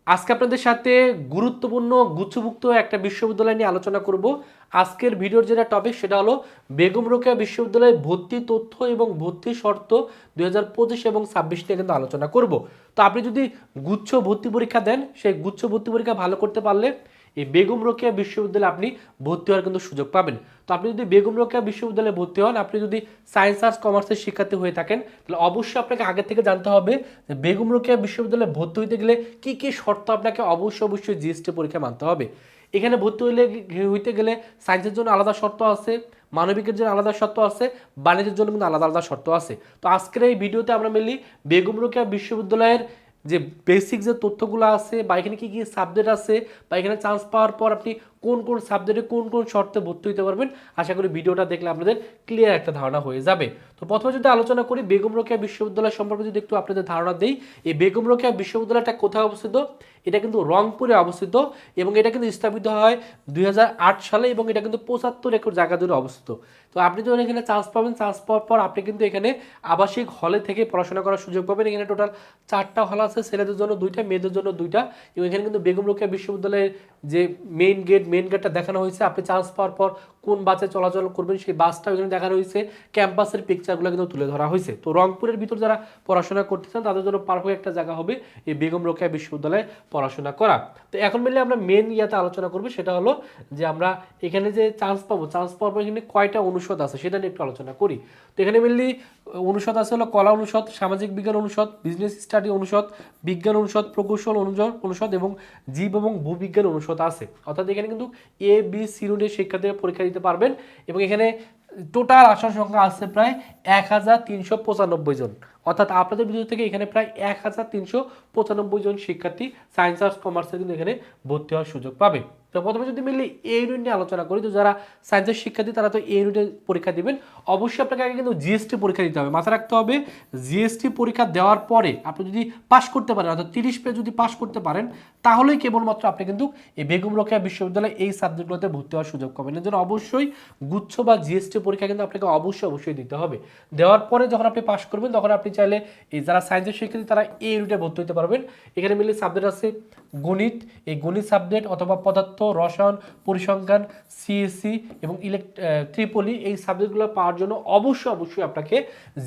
আজকে আপনাদের সাথে গুরুত্বপূর্ণ গুচ্ছভুক্ত একটা বিশ্ববিদ্যালয় নিয়ে আলোচনা করব। আজকের ভিডিওর যেটা টপিক সেটা হলো বেগম রোকেয়া বিশ্ববিদ্যালয়ে ভর্তি তথ্য এবং ভর্তি শর্ত 2025 এবং 26 নিয়ে কিন্তু আলোচনা করব। তো আপনি যদি গুচ্ছ ভর্তি পরীক্ষা দেন, সেই গুচ্ছ ভর্তি পরীক্ষা ভালো করতে পারলে এই বেগম রোকেয়া বিশ্ববিদ্যালয়ে আপনি ভর্তি হওয়ার কিন্তু সুযোগ পাবেন। তো আপনি যদি বেগম রোকেয়া বিশ্ববিদ্যালয়ে ভর্তি হন, আপনি যদি সায়েন্স আর্টস কমার্সের শিক্ষার্থী হয়ে থাকেন, তাহলে অবশ্যই আপনাকে আগে থেকে জানতে হবে যে বেগম রোকেয়া বিশ্ববিদ্যালয়ে ভর্তি হইতে গেলে কি কি শর্ত আপনাকে অবশ্যই জিএসটি পরীক্ষা মানতে হবে। এখানে ভর্তি হইতে গেলে সায়েন্সের জন্য আলাদা শর্ত আছে, মানবিকের জন্য আলাদা শর্ত আছে, বাণিজ্যের জন্য কিন্তু আলাদা আলাদা শর্ত আছে। তো আজকের এই ভিডিওতে আমরা মেনলি বেগম রোকেয়া বিশ্ববিদ্যালয়ের যে বেসিক যে তথ্যগুলো আছে, বা এখানে কি কি সাবজেক্ট আছে, বা এখানে চান্স পাওয়ার পর আপনি কোন কোন সাবজেক্টে কোন কোন শর্তে ভর্তি হতে পারবেন, আশা করি ভিডিওটা দেখলে আপনাদের ক্লিয়ার একটা ধারণা হয়ে যাবে। তো প্রথমে যদি আলোচনা করি বেগম রোকেয়া বিশ্ববিদ্যালয় সম্পর্কে, যদি একটু আপনাদের ধারণা দেই, এই বেগম রোকেয়া বিশ্ববিদ্যালয়টা কোথায় অবস্থিত? এটা কিন্তু রংপুরে অবস্থিত এবং এটা কিন্তু স্থাপিত হয় 2008 সালে এবং এটা কিন্তু 75 একর জায়গা জুড়ে অবস্থিত। তো আপনি যখন এখানে চান্স পাবেন, চান্স পাওয়ার পর আপনি কিন্তু এখানে আবাসিক হলে থেকে পড়াশোনা করার সুযোগ পাবেন। এখানে টোটাল 4টা হল আছে, ছেলেদের জন্য 2টা, মেয়েদের জন্য 2টা। এবং এখানে কিন্তু বেগম রোকেয়া বিশ্ববিদ্যালয়ের যে মেইন গেটটা দেখানো হয়েছে। আপনি চান্স পাওয়ার পর কোন বাসে চলাচল করবেন সেই বাসটা এখানে দেখানো হয়েছে, ক্যাম্পাসের পিকচারগুলো কিন্তু তুলে ধরা হয়েছে। তো রংপুরের ভিতর যারা পড়াশোনা করতে চান তাদের জন্য পারফেক্ট একটা জায়গা হবে এই বেগম রোকেয়া বিশ্ববিদ্যালয়ে পড়াশোনা করা। তো এখন মিলে আমরা মেন ইয়াতে আলোচনা করবো, সেটা হলো যে আমরা এখানে যে চান্স পাবো, চান্স পাওয়ার পর এখানে কয়টা অনুষদ আছে সেটা নিয়ে একটু আলোচনা করি। তো এখানে মেনলি অনুষদ আছে হলো কলা অনুষদ, সামাজিক বিজ্ঞান অনুষদ, বিজনেস স্টাডি অনুষদ, বিজ্ঞান অনুষদ, প্রকৌশল অনুষদ এবং জীব এবং ভূবিজ্ঞান অনুষদ আছে। অর্থাৎ এখানে কিন্তু এ বি সি রুটের শিক্ষার্থীরা পরীক্ষা দিতে পারবেন এবং এখানে টোটাল আসার সংখ্যা আছে প্রায় 1395 জন। অর্থাৎ আপনাদের ভিতর থেকে এখানে প্রায় 1395 জন শিক্ষার্থী সায়েন্স আর্টস কমার্সে কিন্তু এখানে ভর্তি হওয়ার সুযোগ পাবে। তো প্রথমে যদি মিললে এই ইউনিট নিয়ে আলোচনা করি, তো যারা সায়েন্সের শিক্ষার্থী তারা তো এই ইউনিটে পরীক্ষা দিবেন। অবশ্যই আপনাকে আগে কিন্তু জিএসটি পরীক্ষা দিতে হবে। মাথায় রাখতে হবে জিএসটি পরীক্ষা দেওয়ার পরে আপনি যদি পাশ করতে পারেন, অর্থাৎ 30 পেজ যদি পাশ করতে পারেন, তাহলেই কেবলমাত্র আপনি কিন্তু এই বেগম রোকেয়া বিশ্ববিদ্যালয়ে এই সাবজেক্টগুলোতে ভর্তি হওয়ার সুযোগ পাবেন। এর জন্য অবশ্যই গুচ্ছ বা জিএসটি পরীক্ষা কিন্তু আপনাকে অবশ্যই দিতে হবে। দেওয়ার পরে যখন আপনি পাশ করবেন, তখন আপনি চাইলে এই যারা সায়েন্সের শিক্ষার্থী তারা এই ইউনিটে ভর্তি হতে পারবেন। এখানে মিলে সাবজেক্ট আছে গণিত, এই গণিত সাবজেক্ট অথবা পদার্থ, রসায়ন, পরিসংখ্যান, সিএসসি এবং ট্রিপলি, এই সাবজেক্টগুলো পাওয়ার জন্য অবশ্যই আপনাকে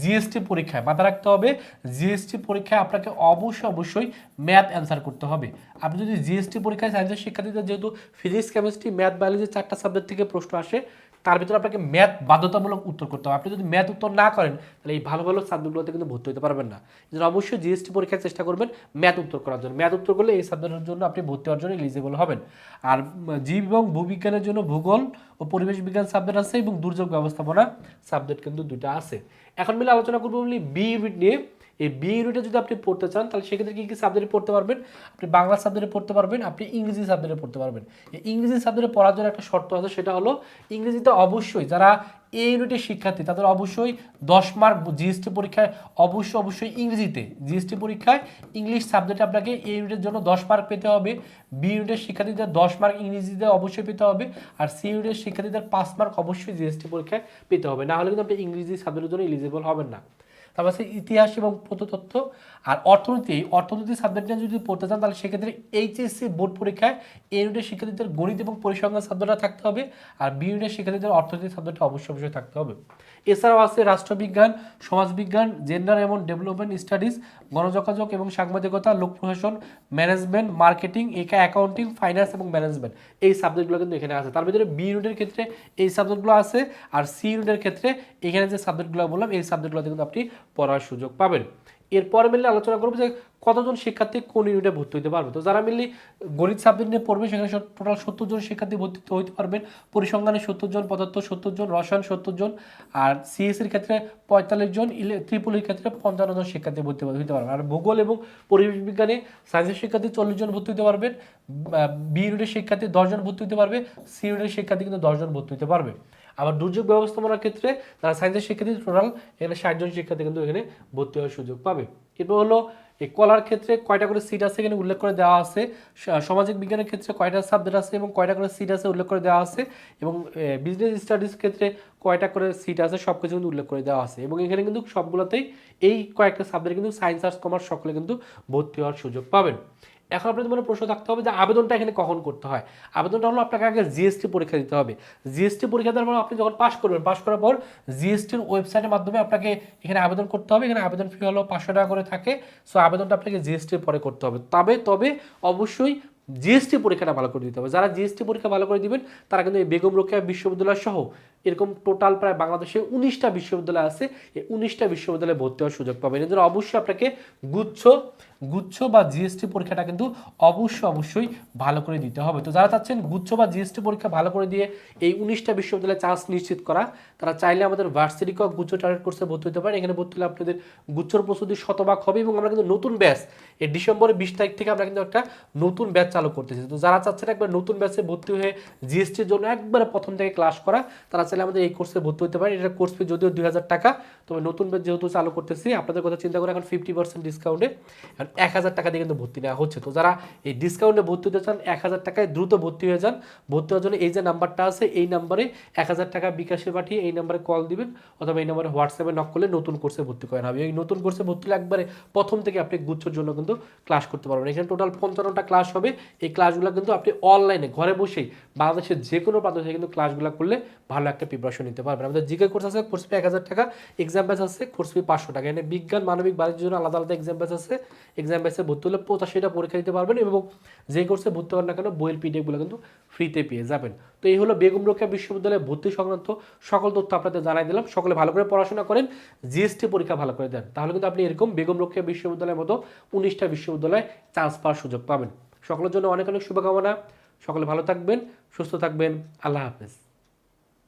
জিএসটি পরীক্ষায়, মাথা রাখতে হবে জিএসটি পরীক্ষায় আপনাকে অবশ্যই ম্যাথ অ্যান্সার করতে হবে। আপনি যদি জিএসটি পরীক্ষায় সায়েন্সের শিক্ষার্থীদের যেহেতু ফিজিক্স, কেমিস্ট্রি, ম্যাথ, বায়োলজি 4টা সাবজেক্ট থেকে প্রশ্ন আসে, তার ভিতরে আপনাকে ম্যাথ বাধ্যতামূলক উত্তর করতে হবে। আপনি যদি ম্যাথ উত্তর না করেন, তাহলে এই ভালো সাবজেক্টগুলোতে কিন্তু ভর্তি হতে পারবেন না। এই জন্য অবশ্যই জিএসটি পরীক্ষার চেষ্টা করবেন ম্যাথ উত্তর করার জন্য। ম্যাথ উত্তর করলে এই সাবজেক্টের জন্য আপনি ভর্তি হওয়ার জন্য এলিজিবল হবেন। আর জীব এবং ভূবিজ্ঞানের জন্য ভূগোল ও পরিবেশ বিজ্ঞান সাবজেক্ট আছে এবং দুর্যোগ ব্যবস্থাপনা সাবজেক্ট কিন্তু 2টা আছে। এখন মিলে আলোচনা করবো বি ইউনিট নিয়ে। এই বি ইউনিটে যদি আপনি পড়তে চান, তাহলে সেক্ষেত্রে কী সাবজেক্টে পড়তে পারবেন? আপনি বাংলা সাবজেক্টে পড়তে পারবেন, আপনি ইংরেজি সাবজেক্টে পড়তে পারবেন। এই ইংরেজি সাবজেক্টে পড়ার জন্য একটা শর্ত আছে, সেটা হলো ইংরেজিতে অবশ্যই যারা এই ইউনিটের শিক্ষার্থী তাদের অবশ্যই 10 মার্ক জিএসটি পরীক্ষায় অবশ্যই ইংরেজিতে, জিএসটি পরীক্ষায় ইংলিশ সাবজেক্টে আপনাকে এই ইউনিটের জন্য 10 মার্ক পেতে হবে। বি ইউনিটের শিক্ষার্থীদের 10 মার্ক ইংরেজিতে অবশ্যই পেতে হবে। আর সি ইউনিটের শিক্ষার্থীদের 5 মার্ক অবশ্যই জিএসটি পরীক্ষায় পেতে হবে, না হলে কিন্তু আপনি ইংরেজি সাবজেক্টের জন্য এলিজিবল হবেন না। তারপর আছে ইতিহাস এবং প্রত্নতত্ত্ব আর অর্থনীতি সাবজেক্ট নিয়ে যদি পড়তে চান, তাহলে সেক্ষেত্রে এইচএসসি বোর্ড পরীক্ষায় এ ইউনিটের শিক্ষার্থীদের গণিত এবং পরিসংখ্যান সাবজেক্টটা থাকতে হবে, আর বি ইউনিটের শিক্ষার্থীদের অর্থনীতি সাবজেক্টটা অবশ্যই থাকতে হবে। এছাড়াও আছে রাষ্ট্রবিজ্ঞান, সমাজবিজ্ঞান, জেন্ডার এবং ডেভেলপমেন্ট স্টাডিজ, গণযোগাযোগ এবং সাংবাদিকতা, লোক প্রশাসন, ম্যানেজমেন্ট, মার্কেটিং, অ্যাকাউন্টিং, ফাইন্যান্স এবং ম্যানেজমেন্ট, এই সাবজেক্টগুলো কিন্তু এখানে আছে। তার ভিতরে বি ইউনিটের ক্ষেত্রে এই সাবজেক্টগুলো আছে, আর সি ইউনিটের ক্ষেত্রে এখানে যে সাবজেক্টগুলো বললাম এই সাবজেক্টগুলোতে কিন্তু আপনি পড়ার সুযোগ পাবেন। এরপরে মিলে আলোচনা করবো যে কতজন শিক্ষার্থী কোন ইউনিটে ভর্তি হতে পারবে। তো যারা মিলে গণিত সাবজেক্ট নিয়ে পড়বে, সেখানে টোটাল 70 জন শিক্ষার্থী ভর্তি হতে পারবেন। পরিসংখ্যানে 70 জন, পদার্থ 70 জন, রসায়ন 70 জন, আর সিএসসির ক্ষেত্রে 45 জন, ট্রিপলির ক্ষেত্রে 55 জন শিক্ষার্থী ভর্তি হতে পারবেন। আর ভূগোল এবং পরিবেশ বিজ্ঞানে সায়েন্সের শিক্ষার্থী 40 জন ভর্তি হতে পারবেন, বি ইউনিটের শিক্ষার্থী 10 জন ভর্তি হতে পারবে, সি ইউনিটের শিক্ষার্থী কিন্তু 10 জন ভর্তি হতে পারবে। আবার দুর্যোগ ব্যবস্থাপনার ক্ষেত্রে যারা সায়েন্সের শিক্ষার্থী টোটাল এখানে 60 জন শিক্ষার্থী কিন্তু এখানে ভর্তি হওয়ার সুযোগ পাবে। এরপর হলো এই কলার ক্ষেত্রে কয়টা করে সিট আছে এখানে উল্লেখ করে দেওয়া আছে। সামাজিক বিজ্ঞানের ক্ষেত্রে কয়টা সাবজেক্ট আছে এবং কয়টা করে সিট আছে উল্লেখ করে দেওয়া আছে, এবং বিজনেস স্টাডিজ ক্ষেত্রে কয়টা করে সিট আছে সব কিছু কিন্তু উল্লেখ করে দেওয়া আছে। এবং এখানে কিন্তু সবগুলোতেই এই কয়েকটা সাবজেক্ট কিন্তু সায়েন্স আর্টস কমার্স সকলে কিন্তু ভর্তি হওয়ার সুযোগ পাবেন। এখন আপনাদের মনে প্রশ্ন থাকতে হবে যে আবেদনটা এখানে কখন করতে হয়। আবেদনটা হলো আপনাকে আগে জিএসটি পরীক্ষা দিতে হবে। জিএসটি পরীক্ষা দেওয়ার পর আপনি যখন পাস করবেন, পাস করার পর জিএসটির ওয়েবসাইটের মাধ্যমে আপনাকে এখানে আবেদন করতে হবে। এখানে আবেদন ফি হলো 500 টাকা করে থাকে। সো আবেদনটা আপনাকে জিএসটির পরে করতে হবে। তবে অবশ্যই জিএসটি পরীক্ষাটা ভালো করে দিতে হবে। যারা জিএসটি পরীক্ষা ভালো করে দিবেন তারা কিন্তু এই বেগম রোকেয়া বিশ্ববিদ্যালয় সহ এরকম টোটাল প্রায় বাংলাদেশে 19টা বিশ্ববিদ্যালয় আছে, এই 19টা বিশ্ববিদ্যালয়ে ভর্তি হওয়ার সুযোগ পাবেন। এর জন্য অবশ্যই আপনাকে গুচ্ছ বা জিএসটি পরীক্ষাটা কিন্তু অবশ্যই ভালো করে দিতে হবে। তো যারা চাচ্ছেন গুচ্ছ বা জিএসটি পরীক্ষা ভালো করে দিয়ে এই 19টা বিশ্ববিদ্যালয়ে চান্স নিশ্চিত করা, তারা চাইলে আমাদের ভার্সিটি কক গুচ্ছ টার্গেট কোর্সে ভর্তি হতে পারেন। এখানে ভর্তি হলে আপনাদের গুচ্ছর প্রস্তুতি শতভাগ হবে এবং আমরা কিন্তু নতুন ব্যাচ এই ডিসেম্বরের 20 তারিখ থেকে আমরা কিন্তু একটা নতুন ব্যাচ চালু করতেছি। তো যারা চাচ্ছেন একবার নতুন ব্যাচে ভর্তি হয়ে জিএসটির জন্য একবারে প্রথম থেকে ক্লাস করা, তারা চাইলে আমাদের এই কোর্সে ভর্তি হতে পারেন। এটা কোর্স ফি যদিও 2000 টাকা, তবে নতুন ব্যাচ যেহেতু চালু করতেছি আপনাদের কথা চিন্তা করে এখন 50% ডিসকাউন্টে 1000 টাকা দিয়ে কিন্তু ভর্তি নেওয়া হচ্ছে। তো যারা এই ডিসকাউন্টে ভর্তি হতে চান 1000 টাকায় দ্রুত ভর্তি হয়ে যান। ভর্তি হওয়ার জন্য এই যে নাম্বারটা আছে এই নাম্বারে 1000 টাকা বিকাশে পাঠিয়ে এই নাম্বারে কল দিবেন অথবা এই নাম্বারে হোয়াটসঅ্যাপে নক করলে নতুন কোর্সে ভর্তি করেন হবে। এই নতুন কোর্সে ভর্তি হলে একবারে প্রথম থেকে আপনি গুচ্ছর জন্য কিন্তু ক্লাস করতে পারবেন। এখানে টোটাল 55টা ক্লাস হবে। এই ক্লাসগুলো কিন্তু আপনি অনলাইনে ঘরে বসেই বাংলাদেশের যে কোনো প্রান্ত থেকে কিন্তু ক্লাসগুলো করলে ভালো একটা প্রিপারেশন নিতে পারবেন। আমাদের জিকে কোর্স আছে, কোর্স ফি 1000 টাকা, এক্সাম ব্যাচ আছে, কোর্স ফি 500 টাকা। এখানে বিজ্ঞান মানবিক বাণিজ্যের জন্য আলাদা এক্সাম ব্যাচ আছে। এক্সাম ব্যাচে ভর্তি হলে 85টা পরীক্ষা দিতে পারবেন এবং যে কোর্সে ভর্তি হন না কেন বইয়ের পিডিএফগুলো কিন্তু ফ্রিতে পেয়ে যাবেন। তো এই হলো বেগম রোকেয়া বিশ্ববিদ্যালয়ে ভর্তি সংক্রান্ত সকল তথ্য আপনাদের জানাই দিলাম। সকলে ভালো করে পড়াশোনা করেন, জিএসটি পরীক্ষা ভালো করে দেন, তাহলে কিন্তু আপনি এরকম বেগম রোকেয়া বিশ্ববিদ্যালয়ের মতো 19টা বিশ্ববিদ্যালয়ে চান্স পাওয়ার সুযোগ পাবেন। সকলের জন্য অনেক শুভকামনা। সকলে ভালো থাকবেন, সুস্থ থাকবেন। আল্লাহ হাফেজ।